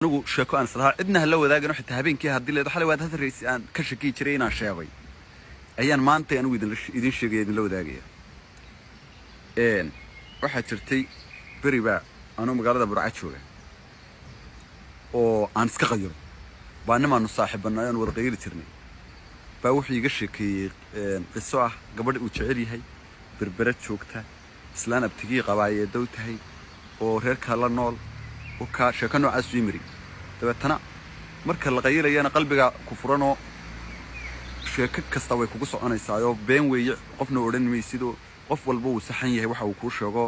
anigu sheeko aan islahaa cidna hala wadaagano xitaa habeenkii haddii leedo xalay waad hadraysay aan ka shakii jiray inaan sheegay ayaan maanta anigu idin sheegay idin la wadaagaya waxaa jirtay beri baa anoo magaalada Burco jooga oo aan iska qayro baanamaanu saaxiibanaay aan wada qayri jirnay baa wuxuu iga sheekeeyay qiso ah gabadh uu jecel yahay berbera joogta islaan abtigii qabaayay dow tahay oo reerka la nool وكا شكانو عسويمري دبتنا marka la qaylayana qalbiga ku furano sheeko kasta way kugu soconaysaa been weeye qofna oran maysido qof walba uu saxan yahay waxa uu ku sheego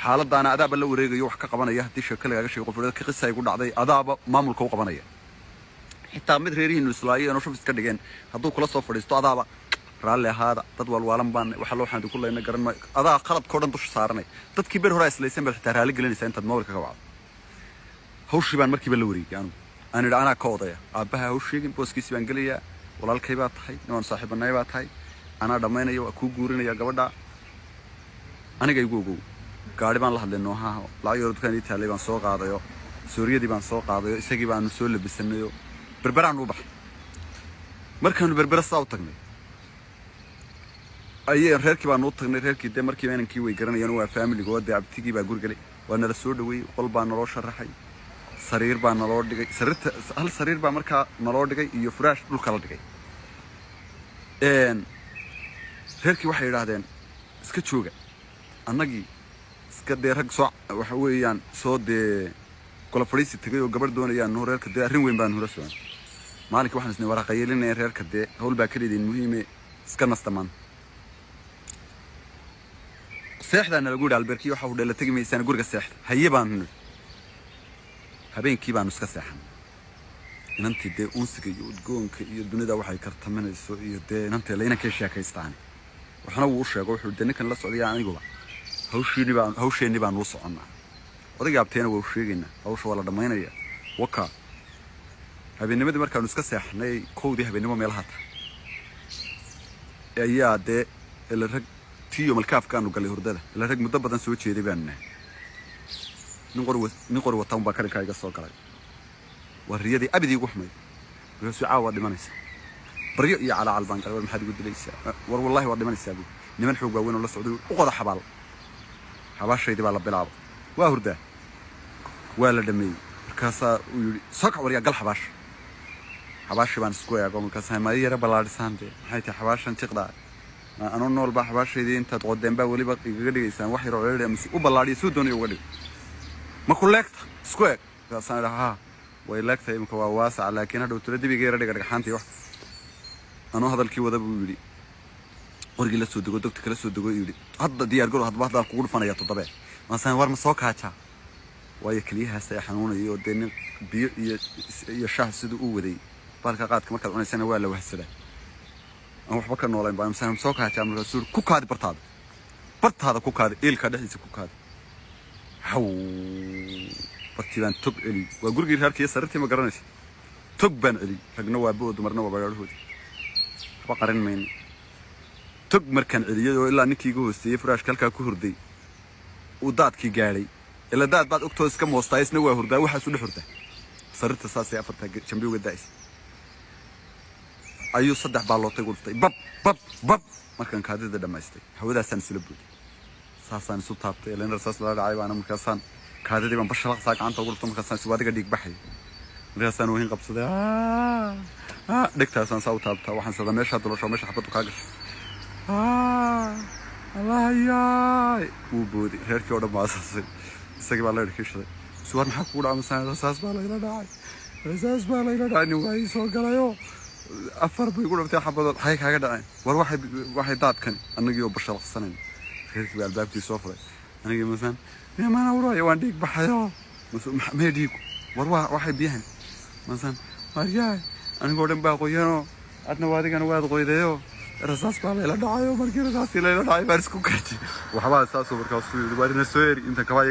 xaaladana adaaba la wareegayo wax ka qabanaya hadii sheeko laga sheego qof ka qisay ku dhacday adaaba maamulka u qabanaya xitaa mid reerihiinu islaayeen oo shuf iska dhigeen haduu kula soo fadhiisto adaaba raali ahaada dad walwaalan baan waxa loo xandu ku leeyna garan ma adaa qalad koodhan dush saaranay dadkii beer hore islaysan bal xitaa raali gelinaysa inta moolka ka wacdo hawshii baan markii la wareegay aan idhaana ka odaya aabaha hawshiigin booskiisa baan galiya walaalkay baa tahay inaan saaxiibanaay baa tahay ana dhamaynayo ku guurinaya gabadha aniga igu ogow gaari baan la hadlayno la yar dukaan Italiya baan soo qaadayo Suuriyadii baan soo qaadayo isagii baan soo labisanayo berberaan u baxay markaan berbera soo tagnay ayay reerkii baan u tagnay reerkii de markii inankii way garanayaan waa family-gooda abtigii baa gurgalay waa nala soo dhaweey qol baan naloo sharaxay sariir baan naloo dhigay hal sariir baa markaa naloo dhigay iyo furaash dhulka la dhigay reerkii waxay yiraahdeen iska jooga annagii iska deerag soo waxa weeyaan soo de kala fariisi tagay oo gabar doonayaan noo reerka de arrin weyn baan hore soo maalinka waxaan isna waraqayeelinay reerka de hawl baa ka leedin muhiim iska nastamaan seexdana lagu dhaal barkii waxa uu dheela tagaysan guriga seexda hayebaan habeenkii baan iska seexan inantii de unsiga iyo udgoonka iyo dunida waxay kartamanayso iyo de inantii leena ka sheekaystaan waxna uu sheego wuxuu de ninkan la socday aniguba hawsheeni baan u soconaa odayga abteena wuu sheegayna hawsha wala dhamaynaya waka habeenimada markaan iska seexnay koodii habeenimo meelaha ayaa de ila rag tiyo malkaafkaanu galay hurdada ila rag muddo badan soo jeeday baan نقول وطن بكرة كايجا صقرا والرياضي أبدي يقحمي بس عاود دمانيس بريء على البنك ولا محد يقول ليس والله ودي مانيس أبو نمن حوجا وين ولا سعودي وقضى حبال حباش شيء تبع بلعب وهرده ولا دمي كاسا ساق وريا قل حباش بان سكويا قوم كاسا ما يرى بلاد سانتي هاي حباش انتقدا أنا نقول بحباش شيء أنت تقدم بقى ولي بقى يقولي إنسان واحد رأيه مس وبلاد يسودوني يقولي ما كلكت سكوير كاسان لها ويلكت يمكن واسع لكن هذا تردي بيجي رجع حانتي واحد أنا هذا الكيو ده بيقولي ورجل السود يقول دكتور السود يقول هذا دي أقول هذا بعض القول فانا يتطبع مثلا ورم سوق هاتها ويكليها سيحنون يودين يشاه السود ودي بارك قاد كم كان سنة ولا وهالسنة أنا بفكر إنه والله يبغى مثلا سوق هاتها من السود كوك هذا برت هذا كوك هذا إيه كده يسوي كوك هذا حو برتيبان توب إلي وأقول غير هالكي صرتي ما قرنش توب بان إلي رجنا وابود ومرنا وبقاله بقرن مين توب مركن إلي إلا نكى جوه سيفراش كلك كهردي ودات كي جالي إلا دات بعد أكتوس كم وسطايس نواه هردا وحسون هردا صرت أساسي أفرتها شمبيو قدايس أيو صدق بالوطي قلتي بب مركن كهذا ده دمايستي هو ده سنسلبودي ساسان سوتابتي لأن رصاص لا عيب أنا مكسان كهذا دي بنبشر لقصاك عن طول طم مكسان سوادي قديك بحي رصاص وين قبض ده دكتور سان سوتابتا وحن سدا مش هذا لو شو مش حبطوا كاجر الله ياي وبودي هيك ولا ما أساس سجى بالله يركيش سوار محكور عم سان رصاص بالله لا داعي رصاص بالله لا داعي نوعي سوق قلايو أفر بيقولوا بتاع حبض هيك حاجة داعي واحد دات كان أنا جيو بشر لقصانين خيرك بالباب في سفرة أنا جي مثلا يا ما أنا وراي وعندك بحياة مثلا ما يديك وروا واحد بيهن مثلا أرجع أنا قدام باقيانو أتنا وادي كانوا واد قيديو رصاص بالله لا داعي وبركي رصاص لا داعي بارسكو كاتي وحبا أساسه بركاسو دوباره نسوير أنت كواي